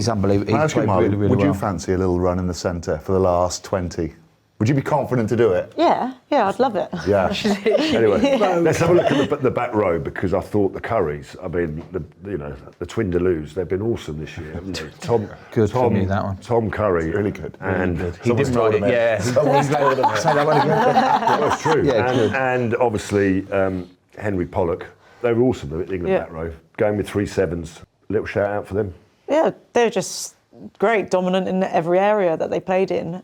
unbelievable. He's played really, really would well. you fancy a little run in the centre for the last 20? Would you be confident to do it? Yeah, I'd love it. Yeah. Anyway, let's have a look at the back row because I thought the Currys, I mean, the Twin Delus, they've been awesome this year. Haven't they? Good from you, that one. Tom Curry, Really good. and He didn't write it. Yeah. Say that one again. that's true. Yeah, and obviously Henry Pollock, they were awesome. The England back row, going with 3 sevens. Little shout out for them. Yeah, they're just great, dominant in every area that they played in.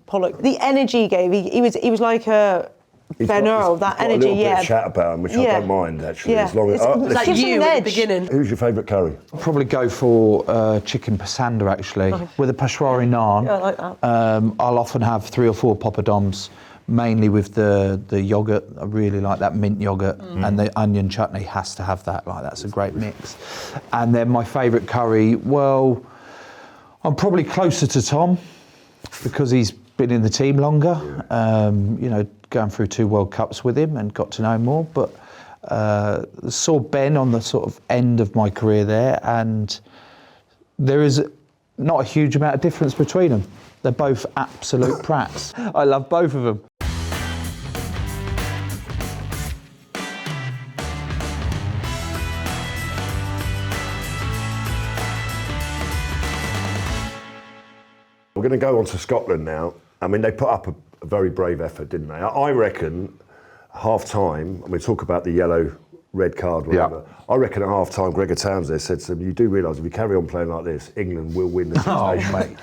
Pollock, the energy he gave, he was like a Ben Earl, that energy, a little bit of chat about him, which I don't mind actually. Yeah. As long as, It's Like gives him you an at the edge. beginning. who's your favourite curry? I'll probably go for chicken pasanda actually, with a pashwari naan. Yeah, I like that. I'll often have 3 or 4 poppadoms, mainly with the yogurt. I really like that mint yogurt, and the onion chutney has to have that. Like that's a great mix. And then my favourite curry, well, I'm probably closer to Tom because he's been in the team longer. Going through 2 World Cups with him and got to know him more. But saw Ben on the sort of end of my career there, and there is not a huge amount of difference between them. They're both absolute prats. I love both of them. We're going to go on to Scotland now. I mean, they put up a very brave effort, didn't they? I reckon half-time, and we talk about the yellow, red card, whatever. Yeah. I reckon at half-time, Gregor Townsend said to them, you do realise if we carry on playing like this, England will win the Six Nations. mate.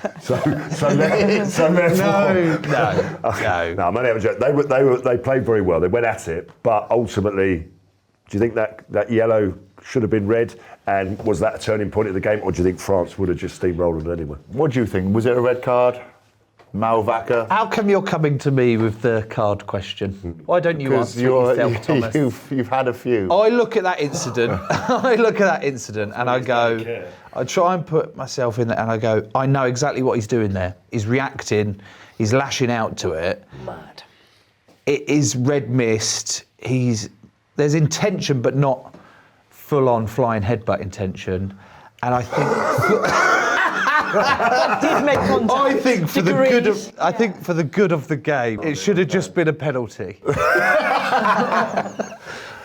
So therefore... No, man, have a joke. They played very well. They went at it, but ultimately, do you think that yellow should have been red? And was that a turning point of the game, or do you think France would have just steamrolled it anyway? What do you think? Was it a red card? Malvaca? How come you're coming to me with the card question? Why don't you answer it yourself, Thomas? You've had a few. I look at that incident. And I go, I try and put myself in there, and I go, I know exactly what he's doing there. He's reacting. He's lashing out to it. Mad. It is red mist. There's intention, but not full-on flying headbutt intention. And I think Did make contact. I think for the good of the game, it should have just been a penalty.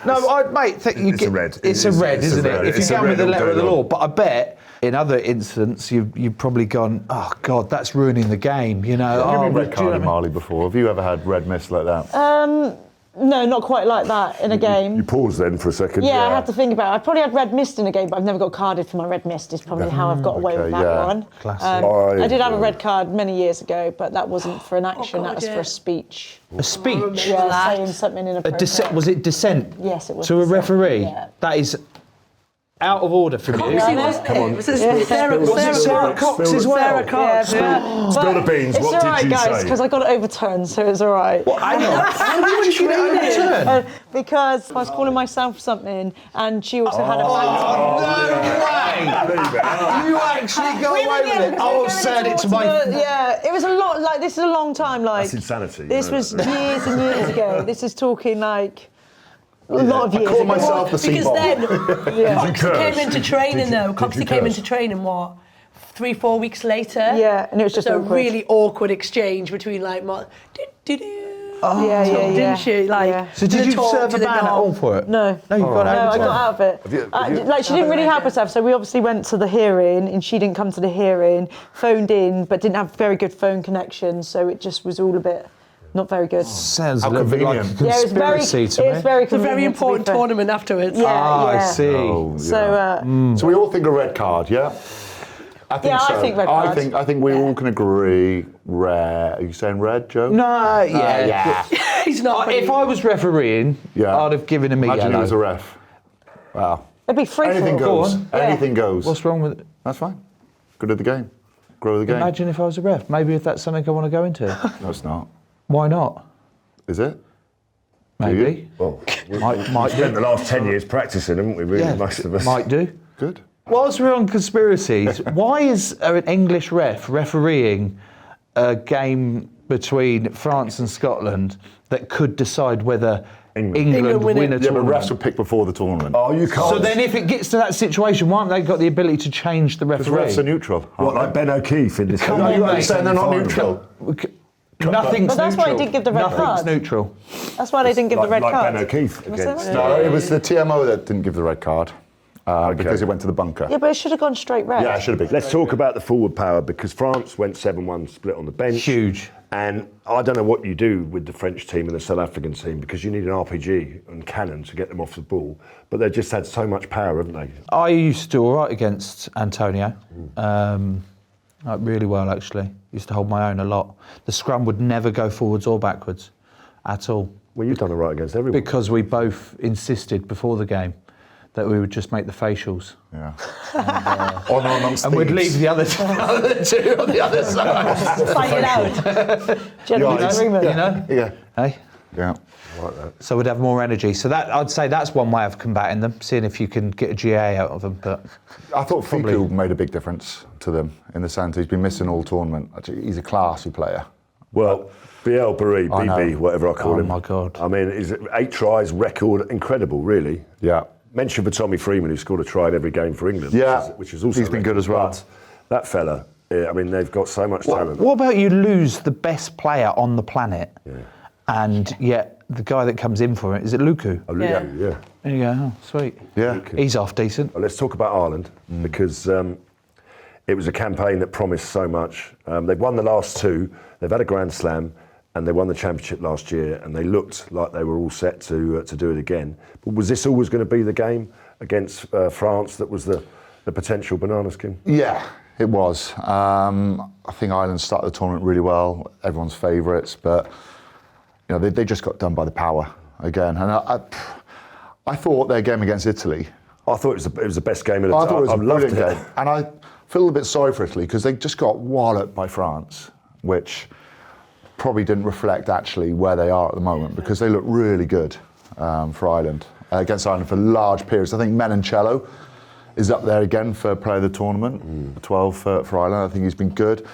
No, mate, It's a red. It's a red, isn't it? If It's you a go with red the letter all of the day law, long. but I bet in other incidents you've probably gone, oh God, that's ruining the game. You know, Have you been red do you know what I carded mean? Marley before? Have you ever had red mist like that? No, not quite like that in a game. You paused then for a second. Yeah, I had to think about it. I probably had red mist in a game, but I've never got carded for my red mist, is probably how I've got away with that yeah. one. Classic. I did have a red card many years ago, but that wasn't for an action, God, that was yeah. for a speech. A speech? Yeah, that. saying something inappropriate. Was it dissent? Yes, it was To a dissent, referee? yeah. That is out of order from you. Coxie, wasn't it? Was it Sarah, Was it Sarah Cox as well? Sarah Cox. Spill the beans, It's what all did right, you guys, say? because I got it overturned, so it's all right. Hang on. How did you get it overturned? Because I was calling myself something, and she also had a You actually got away with it. I was saying it to my. Yeah, it was a lot. Like, this is a long time. Like, That's insanity. This was years and years ago. This is talking like a lot of years. I call ago. myself the Because C-bomb. then Did you Coxie came curse? into training though. Did you Coxie came curse? into training, what, 3-4 weeks later? Yeah, and it was just a awkward. really awkward exchange between like, Yeah, didn't she? Like, Yeah. So did the you talk serve to a the ban at dog. all for it? No. No, you got No, I out. got out of it. Like, she didn't really help herself, so we obviously went to the hearing, and she didn't come to the hearing, phoned in, but didn't have very good phone connection, so it just was all a bit not very good. Sounds a How little bit like a convenient. Yeah, it was very, conspiracy to me. it's very It's a very convenient, to be important fair. tournament afterwards. Yeah, I yeah. see. Oh, So, So we all think a red card, yeah? I think Yeah, I so. think red card. I think we all can agree red. Are you saying red, Joe? No, yeah. He's not. If I was refereeing, Yeah. I'd have given him a Imagine yellow. he was a ref. Wow. It'd be free Anything for all. goes. on. Yeah. Anything goes. What's wrong with it? That's fine. Good at the game. Grow the game. Imagine if I was a ref. Maybe if that's something I want to go into. No, it's not. Why not? Is it? Maybe. Well, Might spent do. the last 10 years practicing, haven't we? Really, most of us. Might do. Good. Whilst we're on conspiracies, why is an English ref refereeing a game between France and Scotland that could decide whether England England win win it. a Yeah, but tournament? refs will pick before the tournament. Oh, you can't. So then if it gets to that situation, why haven't they got the ability to change the Because referee? refs are neutral. What, like Ben O'Keefe in this? Come No, on, you're mate. saying they're not neutral. Nothing's But that's why he neutral. didn't give the red Nothing's card. neutral. That's why they didn't give the red like card. Ben O'Keefe Was that against. right? No, it was the TMO that didn't give the red card because it went to the bunker. Yeah, but it should have gone straight red. Yeah, it should have been. Let's talk about the forward power because France went 7-1 split on the bench. Huge. And I don't know what you do with the French team and the South African team because you need an RPG and cannon to get them off the ball. But they've just had so much power, haven't they? I used to do all right against Antonio. Like really well, actually. Used to hold my own a lot. The scrum would never go forwards or backwards at all Well, you've done all right against everyone. because we both insisted before the game that we would just make the facials. Yeah. Honour amongst And we'd thieves. leave the other two on the other side. Fight it out. General Yeah, agreement. You know? Yeah. Hey? Yeah. Like that. So we'd have more energy. So that I'd say that's one way of combating them, seeing if you can get a GA out of them. But I thought Fiku made a big difference to them in the sense he's been missing all tournament. Actually, he's a classy player. Well, BL Barry, I know. BB, whatever I call Oh, him. my God. I mean, is 8 tries record, incredible, really. Yeah. Mention for Tommy Freeman, who scored a try in every game for England. Yeah. which is also He's been good as well. But that fella, I mean, they've got so much talent. what about you lose the best player on the planet, and yet the guy that comes in for it, is it Luku? Oh, Yeah. Lukaku, yeah. There you go. Oh, sweet. Yeah. He's half decent. Well, let's talk about Ireland because it was a campaign that promised so much. They've won the last 2. They've had a Grand Slam, and they won the championship last year. And they looked like they were all set to do it again. But was this always going to be the game against France that was the potential banana skin? Yeah, it was. I think Ireland started the tournament really well. Everyone's favourites, but you know they just got done by the power again. And I thought their game against Italy. I thought it was the best game of the I thought it was a loved brilliant game, and I feel a bit sorry for Italy because they just got walloped by France, which probably didn't reflect actually where they are at the moment because they look really good for Ireland against Ireland for large periods. I think Menoncello is up there again for player of the tournament, 12 for Ireland. I think he's been good.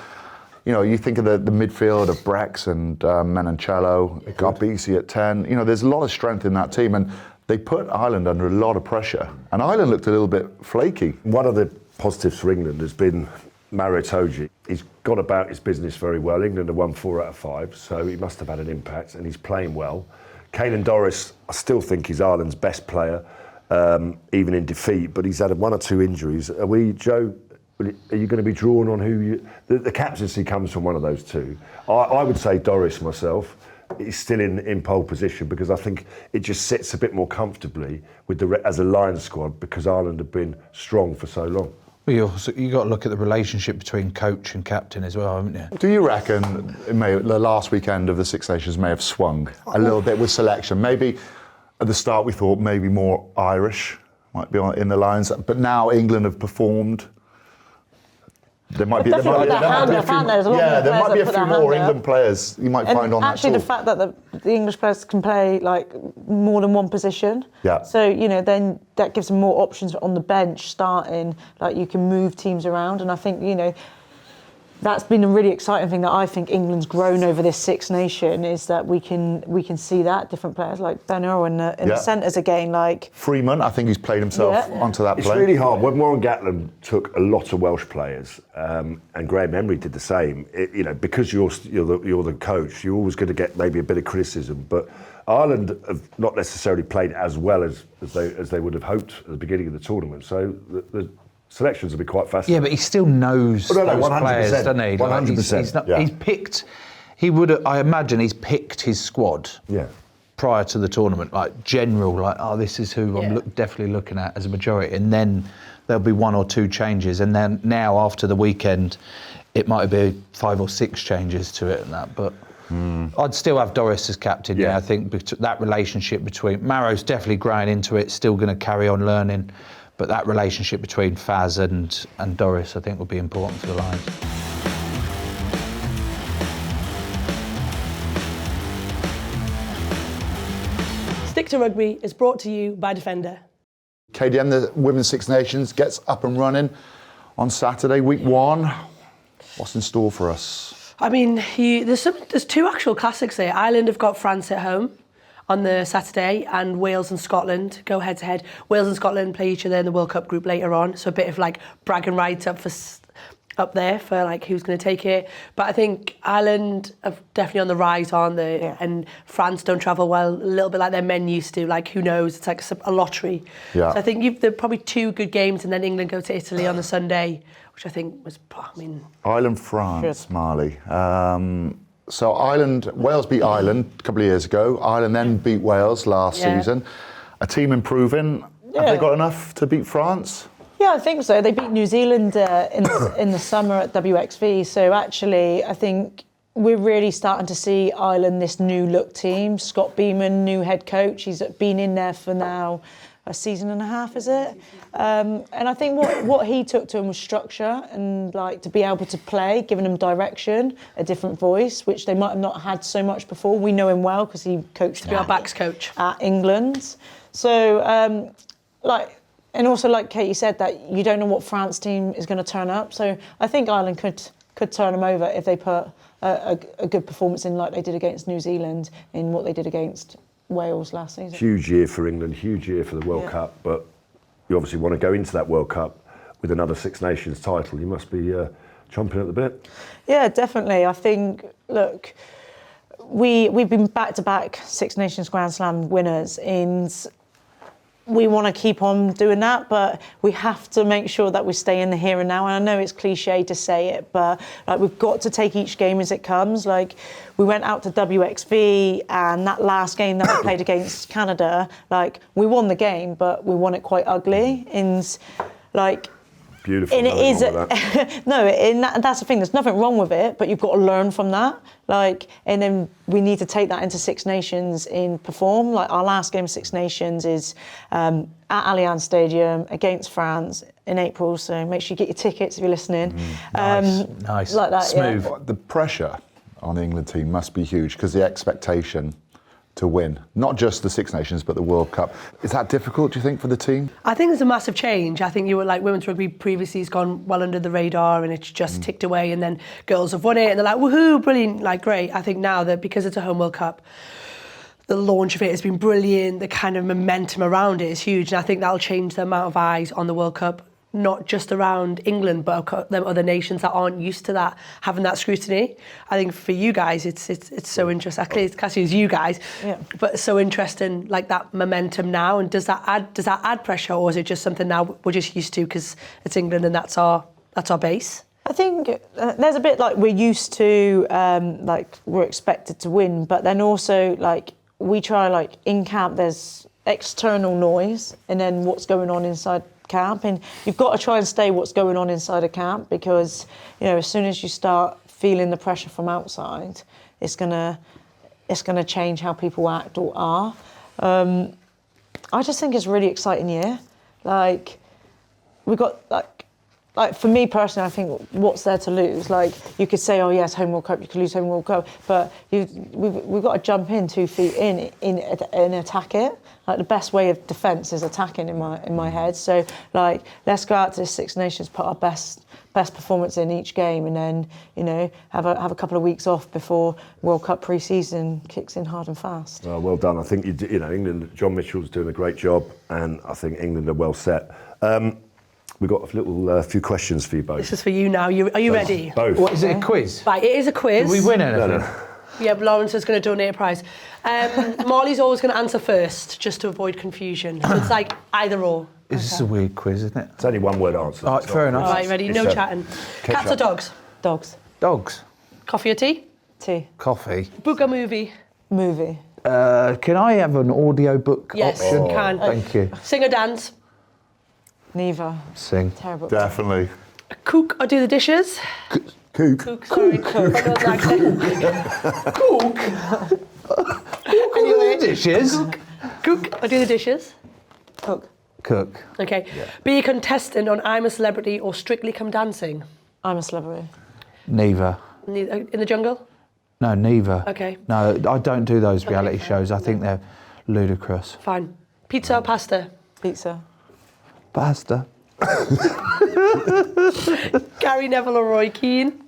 You know, you think of the midfield of Brex and Menoncello, Garbisi at 10. You know, there's a lot of strength in that team, and they put Ireland under a lot of pressure. And Ireland looked a little bit flaky. One of the positives for England has been Itoje. He's gone about his business very well. England have won 4 out of 5, so he must have had an impact, and he's playing well. Caelan Doris, I still think he's Ireland's best player, even in defeat, but he's had 1 or 2 injuries. Are we, Joe, are you going to be drawn on who you... The captaincy comes from one of those 2. I would say Doris myself. He's still in pole position because I think it just sits a bit more comfortably with as a Lions squad because Ireland have been strong for so long. Well, you got to look at the relationship between coach and captain as well, haven't you? Do you reckon the last weekend of the Six Nations may have swung a little bit with selection? Maybe at the start we thought maybe more Irish might be in the Lions, but now England have performed. There might be a few more England players you might find on that actually, tour. the fact that the English players can play like more than one position. Yeah. So then that gives them more options on the bench starting. Like you can move teams around, and I think that's been a really exciting thing that I think England's grown over this Six Nation is that we can see that different players like Ben Irwin in the centres again. Like Freeman, I think he's played himself onto that It's play. really hard. When Warren Gatland took a lot of Welsh players, and Graham Emery did the same. Because you're the coach, you're always going to get maybe a bit of criticism. But Ireland have not necessarily played as well as they would have hoped at the beginning of the tournament. So the selections will be quite fascinating. Yeah, but he still knows those 100%, players, doesn't he? 100%. He's picked. He would. I imagine he's picked his squad. Yeah. Prior to the tournament, like general, this is who I'm definitely looking at as a majority, and then there'll be 1 or 2 changes, and then now after the weekend, it might be 5 or 6 changes to it and that. But I'd still have Doris as captain. Yeah, I think that relationship between Maro's definitely growing into it. Still going to carry on learning, but that relationship between Faz and Doris, I think, will be important for the Lions. Stick to Rugby is brought to you by Defender. KDM, the Women's Six Nations, gets up and running on Saturday, week 1. What's in store for us? I mean, there's 2 actual classics there. Ireland have got France at home on the Saturday, and Wales and Scotland go head to head. Wales and Scotland play each other in the World Cup group later on, so a bit of like bragging rights up there for like who's going to take it. But I think Ireland are definitely on the rise, aren't they? Yeah. And France don't travel well, a little bit like their men used to. Like, who knows? It's like a lottery. Yeah. So I think there are probably 2 good games, and then England go to Italy on the Sunday, which I think was, Ireland, France, Marley. So Wales beat Ireland a couple of years ago. Ireland then beat Wales last season. A team improving. Have they got enough to beat France? Yeah, I think so. They beat New Zealand in the summer at WXV. So actually, I think we're really starting to see Ireland, this new look team. Scott Beeman, new head coach. He's been in there for now a season and a half, is it? And I think what he took to him was structure and like to be able to play, giving them direction, a different voice, which they might have not had so much before. We know him well because he coached to be our backs coach at England. So and also like Katie said, that you don't know what France team is going to turn up. So I think Ireland could turn them over if they put a good performance in, like they did against New Zealand, in what they did against Wales last season. Huge year for England, huge year for the World Cup, but you obviously want to go into that World Cup with another Six Nations title. You must be chomping at the bit. Yeah, definitely. I think, look, we've been back-to-back Six Nations Grand Slam winners, and we want to keep on doing that, but we have to make sure that we stay in the here and now. And I know it's cliche to say it, but like we've got to take each game as it comes. Like we went out to WXV, and that last game that we played against Canada, like we won the game, but we won it quite ugly. And like, beautiful. And it is that's the thing. There's nothing wrong with it, but you've got to learn from that. Like, and then we need to take that into Six Nations and perform. Like our last game of Six Nations is at Allianz Stadium against France in April. So make sure you get your tickets if you're listening. Nice, like that, smooth. Yeah. The pressure on the England team must be huge because the expectation to win, not just the Six Nations, but the World Cup. Is that difficult, do you think, for the team? I think there's a massive change. I think you were like, women's rugby previously has gone well under the radar and it's just ticked away, and then girls have won it and they're like, woohoo, brilliant, like great. I think now that because it's a home World Cup, the launch of it has been brilliant, the kind of momentum around it is huge, and I think that'll change the amount of eyes on the World Cup, not just around England, but them other nations that aren't used to that, having that scrutiny. I think for you guys, it's so interesting. Actually, it's classy as you guys, but it's so interesting, like that momentum now. And does that add pressure, or is it just something now we're just used to because it's England and that's our base? I think there's a bit like we're used to, like we're expected to win, but then also like we try, like in camp, there's external noise, and then what's going on inside camp, and you've got to try and stay what's going on inside a camp, because as soon as you start feeling the pressure from outside, it's gonna change how people act or are. I just think it's a really exciting year. Like we got like for me personally, I think what's there to lose? Like you could say, oh yes, home World Cup, you could lose home World Cup, but we've got to jump in 2 feet in and attack it. Like the best way of defence is attacking in my head. So like let's go out to the Six Nations, put our best performance in each game, and then have a couple of weeks off before World Cup pre-season kicks in hard and fast. Well done. I think England. John Mitchell's doing a great job, and I think England are well set. We've got a few questions for you both. This is for you now. Are you ready? Both. What, is it a quiz? Right, it is a quiz. Do we win anything? No. Yeah, but Lawrence is going to donate a prize. Marley's always going to answer first, just to avoid confusion. So it's like either or. This is a weird quiz, isn't it? It's only one word answer. All right, fair enough. All right, ready? No chatting. Cats or dogs? Dogs. Dogs. Coffee or tea? Tea. Coffee. Book or movie? Movie. Can I have an audio book Yes, option? you can. Thank you. Sing or dance? Neither. Sing. Terrible. Definitely. Cook or do the dishes? Kook. Cook, sorry. Cook. Anyway, dishes. Cook. I do the dishes. Cook. Okay. Be a contestant on I'm a Celebrity or Strictly Come Dancing. I'm a celebrity. Neither. In the jungle? No, neither. Okay. No, I don't do those reality shows. I think they're ludicrous. Fine. Pizza or pasta? Pizza. Pasta. Gary Neville or Roy Keane?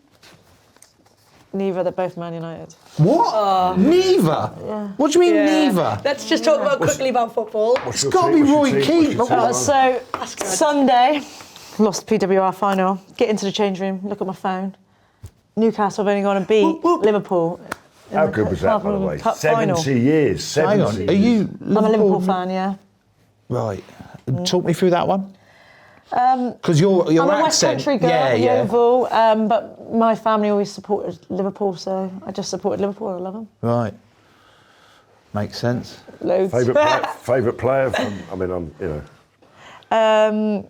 Neither. They're both Man United. What? Neither? What do you mean neither? Let's just talk quickly about football. It's got to be Roy Keane. So Sunday, lost PWR final. Get into the change room. Look at my phone. Newcastle have only gone and beat Liverpool. How good was that, by the way? Cup 70 final. years. Hang 70 on. years. Are you I'm a Liverpool fan, yeah. Right. Talk me through that one. Because your I'm a West accent. Country girl, yeah. Yeovil, but my family always supported Liverpool, so I just supported Liverpool. I love them. Right. Makes sense. Loads. Favourite player from, I mean, I'm, you know.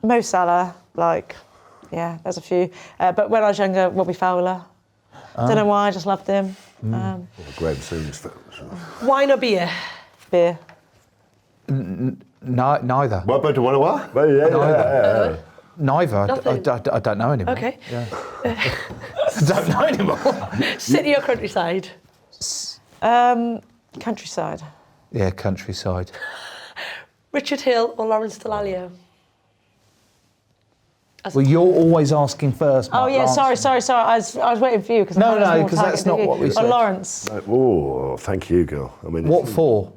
Mo Salah, there's a few. But when I was younger, Robbie Fowler. Don't know why, I just loved him. Graham Souness. Wine or beer? Beer. Neither. What about the one? What? Well, yeah. Neither. Nothing. I don't know anymore. Okay. Yeah. I don't know anymore. City or countryside? Countryside. Yeah, countryside. Richard Hill or Lawrence Dallaglio? Well, you're always asking first. Mark, Yeah, Lawrence. sorry. I was waiting for you because No, because that's not what we said. Lawrence. Oh, thank you, girl. I mean, What for?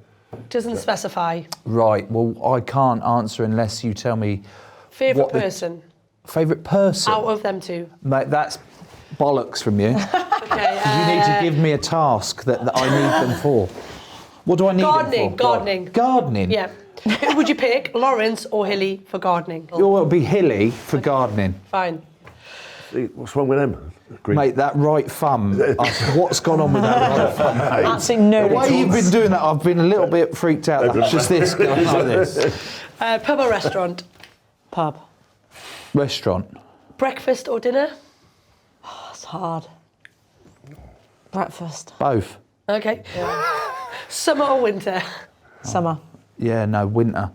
Doesn't specify. Right. Well, I can't answer unless you tell me Favourite What the- person favourite person. out of them two? Mate, that's bollocks from you. Okay. You need to give me a task that I need them for. What do I need them for? Gardening. Gardening? Yeah. Who would you pick, Lawrence or Hilly, for gardening? It'll be Hilly for gardening. Fine. what's wrong with them? Green. Mate, that right thumb. What's gone on with that right thumb, mate? Absolutely no. The way you've been doing that, I've been a little bit freaked out. It's just this, going like this. Pub or restaurant? Pub. Restaurant. Breakfast or dinner? That's hard. Breakfast. Both. Okay. Summer or winter? Summer. Yeah, no, winter.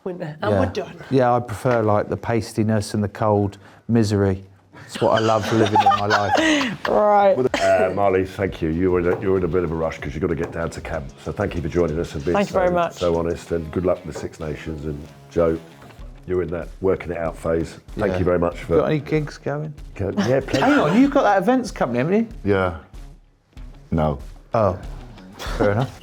Winter. And Yeah. we're done. Yeah, I prefer like the pastiness and the cold misery. It's what I love living in my life. Right. Marlie, thank you. You're in a bit of a rush because you've got to get down to camp. So thank you for joining us and being Thank you very much. so honest. And good luck with the Six Nations. And Joe, you're in that working it out phase. Thank Yeah. you very much for. Got any gigs going? Yeah, plenty. Hang on, you've got that events company, haven't you? Yeah. No. Oh, fair enough.